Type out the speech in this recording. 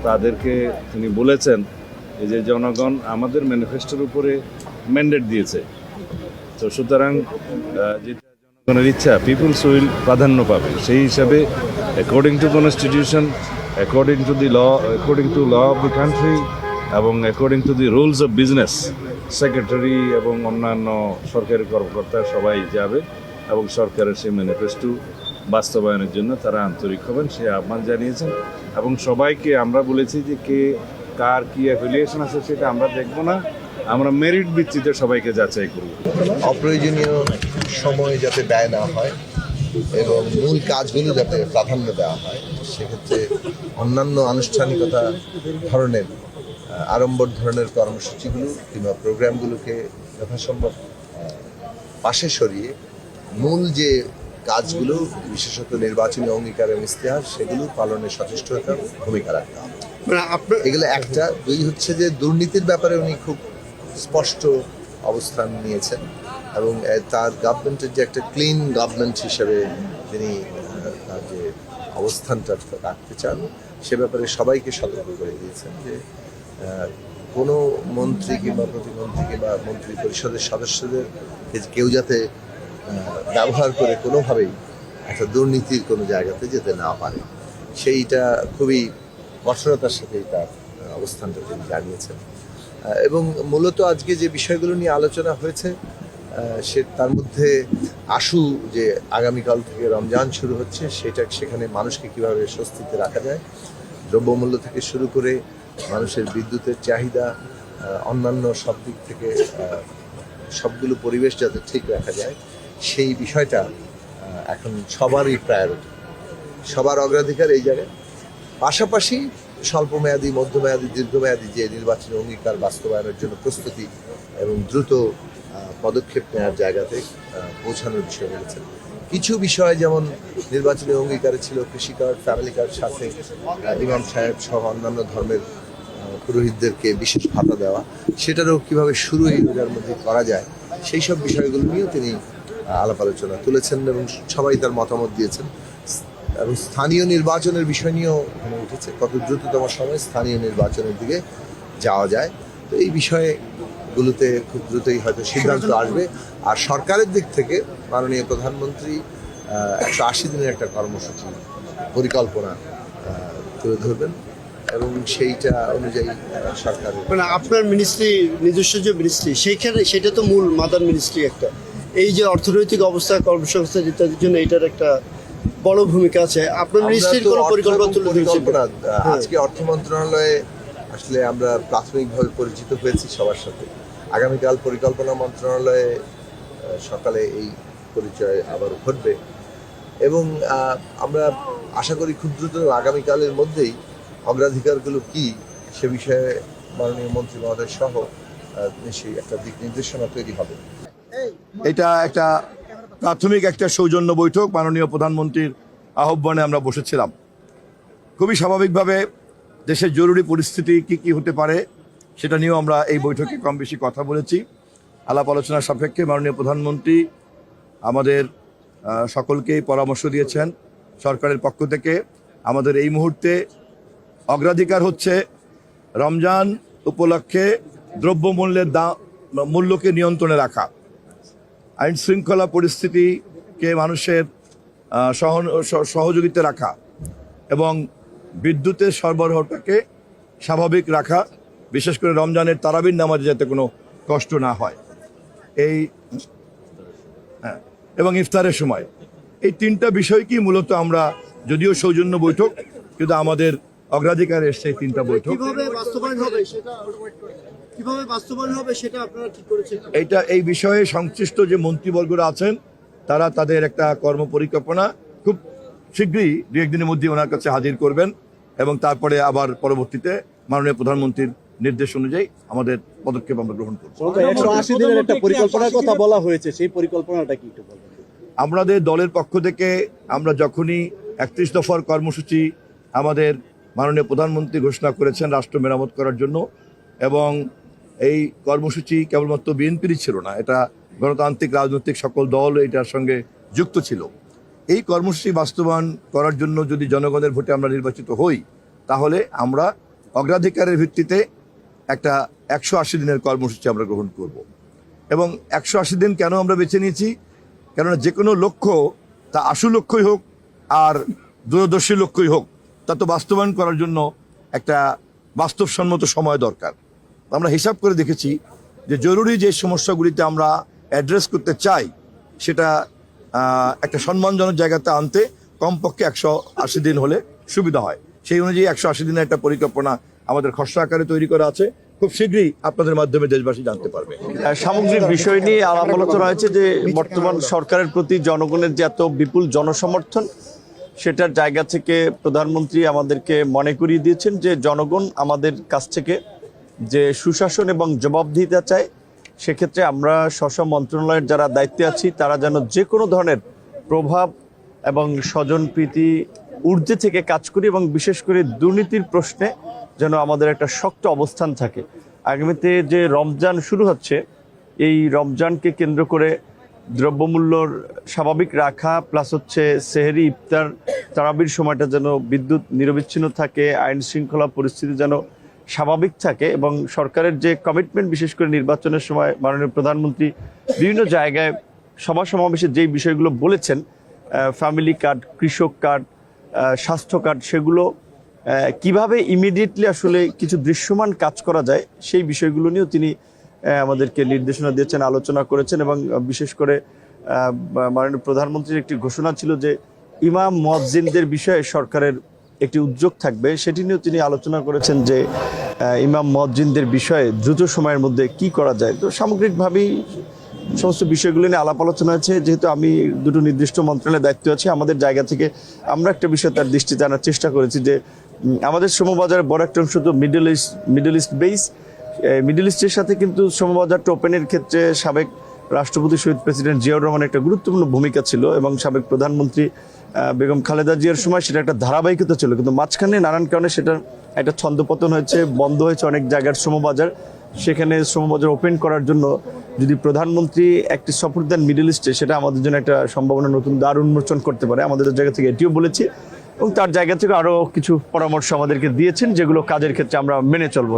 তাদেরকে তিনি বলেছেন এই যে জনগণ আমাদের ম্যানিফেস্টোর উপরে ম্যান্ডেট দিয়েছে, তো সুতরাং যেটা জনগণের ইচ্ছা পিপুলস উইল প্রাধান্য পাবে। সেই হিসাবে according to constitution, according to law of the country এবং according to the rules of business, secretary এবং অন্যান্য সরকারি কর্মকর্তা সবাই যাবে এবং সরকারের সেই ম্যানিফেস্টো বাস্তবায়নের জন্য তারা আন্তরিক হবেন সে আহ্বান জানিয়েছেন। এবং সবাইকে আমরা বলেছি যে কে কার কী অ্যাফিলিয়েশন আছে সেটা আমরা দেখব না, আমরা মেরিট ভিত্তিতে সবাইকে যাচাই করব। অপ্রয়োজনীয় সময় যাতে ব্যয় না হয় এবং মূল কাজগুলো যাতে প্রাধান্য দেওয়া হয়, সেক্ষেত্রে অন্যান্য আনুষ্ঠানিকতা ধরনের আড়ম্বর ধরনের কর্মসূচিগুলো কিংবা প্রোগ্রামগুলোকে যথাসম্ভব পাশে সরিয়ে মূল যে কাজগুলো, বিশেষত নির্বাচনী অঙ্গীকার এবং ইশতেহার, সেগুলো পালনে সচেষ্ট থাকার ভূমিকা রাখতে হবে। এগুলো একটা। দুই হচ্ছে যে দুর্নীতির ব্যাপারে উনি খুব স্পষ্ট অবস্থান নিয়েছেন এবং তার গভর্নমেন্টের যে একটা ক্লিন গভর্নমেন্ট হিসেবে তিনি তার যে অবস্থানটা রাখতে চান সে ব্যাপারে সবাইকে সতর্ক করে দিয়েছেন যে কোনো মন্ত্রী কিংবা প্রতিমন্ত্রী কিংবা মন্ত্রী পরিষদের সদস্যদের কেউ যাতে ব্যবহার করে কোনোভাবেই একটা দুর্নীতির কোনো জায়গাতে যেতে না পারে, সেইটা খুবই কঠোরতার সাথেই তার অবস্থানটা তিনি জানিয়েছেন। এবং মূলত আজকে যে বিষয়গুলো নিয়ে আলোচনা হয়েছে সে তার মধ্যে আশু যে আগামীকাল থেকে রমজান শুরু হচ্ছে, সেখানে মানুষকে কীভাবে স্বস্তিতে রাখা যায়, দ্রব্যমূল্য থেকে শুরু করে মানুষের বিদ্যুতের চাহিদা, অন্যান্য সব দিক থেকে সবগুলো পরিবেশ যাতে ঠিক রাখা যায়, সেই বিষয়টা এখন সবারই প্রায়োরিটি, সবার অগ্রাধিকার এই জায়গায়। পাশাপাশি স্বল্পমেয়াদী, মধ্যমেয়াদী, দীর্ঘমেয়াদী যে নির্বাচনী অঙ্গীকার বাস্তবায়নের জন্য প্রস্তুতি এবং দ্রুত পদক্ষেপ নেওয়ার জায়গাতে পৌঁছানোর বিষয় বলেছেন। কিছু বিষয় যেমন নির্বাচনী অঙ্গীকারে ছিল কৃষি কার্ড, ফ্যামিলি কার্ড, সাথে ইমাম সাহেব সহ অন্যান্য ধর্মের পুরোহিতদেরকে বিশেষ ভাতা দেওয়া, সেটারও কীভাবে শুরু এই রোজার মধ্যে করা যায়, সেই সব বিষয়গুলো নিয়েও তিনি আলাপ আলোচনা তুলেছেন এবং সবাই তার মতামত দিয়েছেন। এবং স্থানীয় নির্বাচনের বিষয় নিয়েও এখানে উঠেছে, কত দ্রুততম সময়ে স্থানীয় নির্বাচনের দিকে যাওয়া যায়। তো এই বিষয়গুলোতে খুব দ্রুতই হয়তো সিদ্ধান্ত আসবে। আর সরকারের দিক থেকে মাননীয় প্রধানমন্ত্রী 180 দিনের একটা কর্মসূচি পরিকল্পনা তুলে ধরবেন এবং সেইটা অনুযায়ী সরকার, মানে আপনার মিনিস্ট্রি, নিজস্ব যে মিনিস্ট্রি, সেইখানে সেটা তো মূল মাদার মিনিস্ট্রি একটা, এই যে অর্থনৈতিক অবস্থা, কর্মসংস্থান ইত্যাদির জন্য এটার একটা বড় ভূমিকা আছে। আপনার মিনিস্ট্রির কোনো পরিকল্পনা তুলে ধরেছেন? আজকে অর্থ মন্ত্রণালয়ে আসলে আমরা প্রাথমিকভাবে পরিচিত হয়েছি সবার সাথে। আগামীকাল পরিকল্পনা মন্ত্রণালয়ে সকালে এই পরিচয় আবার ঘটবে এবং আমরা আশা করি খুব দ্রুত আগামীকালের মধ্যেই অগ্রাধিকারগুলো কি সে বিষয়ে মাননীয় মন্ত্রী মহোদয় সহ নিশ্চয়ই একটা দিক নির্দেশনা তৈরি হবে। এটা একটা প্রাথমিক একটা সৌজন্য বৈঠক মাননীয় প্রধানমন্ত্রীর আহ্বানে আমরা বসেছিলাম। খুবই স্বাভাবিকভাবে দেশের জরুরি পরিস্থিতি কি হতে পারে সেটা নিয়েও আমরা এই বৈঠকে কম বেশি কথা বলেছি। আলাপ আলোচনার সাপেক্ষে মাননীয় প্রধানমন্ত্রী আমাদের সকলকেই পরামর্শ দিয়েছেন সরকারের পক্ষ থেকে। আমাদের এই মুহূর্তে অগ্রাধিকার হচ্ছে রমজান উপলক্ষে দ্রব্যমূল্যের মূল্যকে নিয়ন্ত্রণে রাখা, আইন শৃঙ্খলা পরিস্থিতিকে মানুষের সহযোগিতা রাখা এবং বিদ্যুতের সরবরাহটাকে স্বাভাবিক রাখা, বিশেষ করে রমজানের তারাবির নামাজে যাতে কোনো কষ্ট না হয় এবং ইফতারের সময়, এই তিনটা বিষয়কেই মূলত আমরা, যদিও সৌজন্য বৈঠক কিন্তু আমাদের অগ্রাধিকার এসছে এই তিনটা বৈঠক। কিভাবে বাস্তবায়ন হবে সেটা আপনারা ঠিক করেছেন? এই বিষয়ে সংশ্লিষ্ট যে মন্ত্রীবর্গরা আছেন তারা তাদের একটা কর্ম পরিকল্পনা খুব শীঘ্রই 2-1 দিনের মধ্যে ওনার কাছে হাজির করবেন এবং তারপরে আবার পরবর্তীতে মাননীয় প্রধানমন্ত্রীর নির্দেশ অনুযায়ী আমাদের পদক্ষেপ আমরা গ্রহণ করব। 180 দিনের একটা পরিকল্পনার কথা বলা হয়েছে, সেই পরিকল্পনাটা কি একটু বলবেন? আমাদের দলের পক্ষ থেকে আমরা যখনই 31 দফার কর্মসূচি আমাদের মাননীয় প্রধানমন্ত্রী ঘোষণা করেছেন রাষ্ট্র মেরামত করার জন্য, এবং এই কর্মসূচি কেবলমাত্র বিএনপিরই ছিল না, এটা গণতান্ত্রিক রাজনৈতিক সকল দল এটার সঙ্গে যুক্ত ছিল। এই কর্মসূচি বাস্তবায়ন করার জন্য যদি জনগণের ভোটে আমরা নির্বাচিত হই তাহলে আমরা অগ্রাধিকারের ভিত্তিতে একটা 180 দিনের কর্মসূচি আমরা গ্রহণ করব। এবং 180 দিন কেন আমরা বেছে নিয়েছি? কেননা যে কোনো লক্ষ্য, তা আশু লক্ষ্যই হোক আর দূরদর্শী লক্ষ্যই হোক, তা তো বাস্তবায়ন করার জন্য একটা বাস্তবসম্মত সময় দরকার। আমরা হিসাব করে দেখেছি যে জরুরি যে সমস্যাগুলিতে আমরা অ্যাড্রেস করতে চাই সেটা একটা সম্মানজনক জায়গাতে আনতে কমপক্ষে 180 দিন হলে সুবিধা হয়। সেই অনুযায়ী 180 দিনের একটা পরিকল্পনা আমাদের খসড়া আকারে তৈরি করা আছে। খুব শীঘ্রই আপনাদের মাধ্যমে দেশবাসী জানতে পারবে। সামগ্রিক বিষয় নিয়ে আলাপ আলোচনা হয়েছে যে বর্তমান সরকারের প্রতি জনগণের যে এত বিপুল জনসমর্থন, সেটার জায়গা থেকে প্রধানমন্ত্রী আমাদেরকে মনে করিয়ে দিয়েছেন যে জনগণ আমাদের কাছ থেকে যে সুশাসন এবং জবাবদিহিতা চায়, সেক্ষেত্রে আমরা স্ব মন্ত্রণালয়ের যারা দায়িত্বে আছি তারা যেন যে কোনো ধরনের প্রভাব এবং স্বজনপ্রীতি ঊর্ধ্বে থেকে কাজ করি এবং বিশেষ করে দুর্নীতির প্রশ্নে যেন আমাদের একটা শক্ত অবস্থান থাকে। আগামীতে যে রমজান শুরু হচ্ছে, এই রমজানকে কেন্দ্র করে দ্রব্যমূল্যর স্বাভাবিক রাখা প্লাস হচ্ছে সেহরি, ইফতার, তারাবির সময়টা যেন বিদ্যুৎ নিরবিচ্ছিন্ন থাকে, আইন শৃঙ্খলা পরিস্থিতি যেন স্বাভাবিক থাকে এবং সরকারের যে কমিটমেন্ট, বিশেষ করে নির্বাচনের সময় মাননীয় প্রধানমন্ত্রী বিভিন্ন জায়গায় সভা সমাবেশে যেই বিষয়গুলো বলেছেন, ফ্যামিলি কার্ড, কৃষক কার্ড, স্বাস্থ্য কার্ড, সেগুলো কিভাবে ইমিডিয়েটলি আসলে কিছু দৃশ্যমান কাজ করা যায় সেই বিষয়গুলো নিয়েও তিনি আমাদেরকে নির্দেশনা দিয়েছেন, আলোচনা করেছেন। এবং বিশেষ করে মাননীয় প্রধানমন্ত্রীর একটি ঘোষণা ছিল যে ইমাম মুয়াজ্জিনদের বিষয়ে সরকারের একটি উদ্যোগ থাকবে, সেটি নিয়েও তিনি আলোচনা করেছেন যে ইমাম মুয়াজ্জিনদের বিষয়ে দ্রুত সময়ের মধ্যে কি করা যায়। তো সামগ্রিকভাবেই সমস্ত বিষয়গুলো নিয়ে আলাপ আলোচনা আছে। যেহেতু আমি দুটো নির্দিষ্ট মন্ত্রণালয়ের দায়িত্ব আছি, আমাদের জায়গা থেকে আমরা একটা বিষয় তার দৃষ্টি টানার চেষ্টা করেছি যে আমাদের শ্রমবাজারের বড় একটা অংশ তো মিডল ইস্ট বেস। মিডল ইস্টের সাথে কিন্তু শ্রমবাজারটা ওপেনের ক্ষেত্রে সাবেক রাষ্ট্রপতি শহীদ প্রেসিডেন্ট জিয়াউর রহমানের একটা গুরুত্বপূর্ণ ভূমিকা ছিল এবং সাবেক প্রধানমন্ত্রী বেগম খালেদা জিয়ার সময় সেটা একটা ধারাবাহিকতা ছিল, কিন্তু মাঝখানে নানান কারণে সেটা একটা ছন্দপতন হয়েছে, বন্ধ হয়েছে অনেক জায়গার শ্রমবাজার। সেখানে শ্রমবাজার ওপেন করার জন্য যদি প্রধানমন্ত্রী একটি সফর দেন মিডল ইস্টে, সেটা আমাদের জন্য একটা সম্ভাবনা, নতুন দ্বার উন্মোচন করতে পারে। আমাদের জায়গা থেকে এটিও বলেছি এবং তার জায়গা থেকে আরও কিছু পরামর্শ আমাদেরকে দিয়েছেন, যেগুলো কাজের ক্ষেত্রে আমরা মেনে চলবো।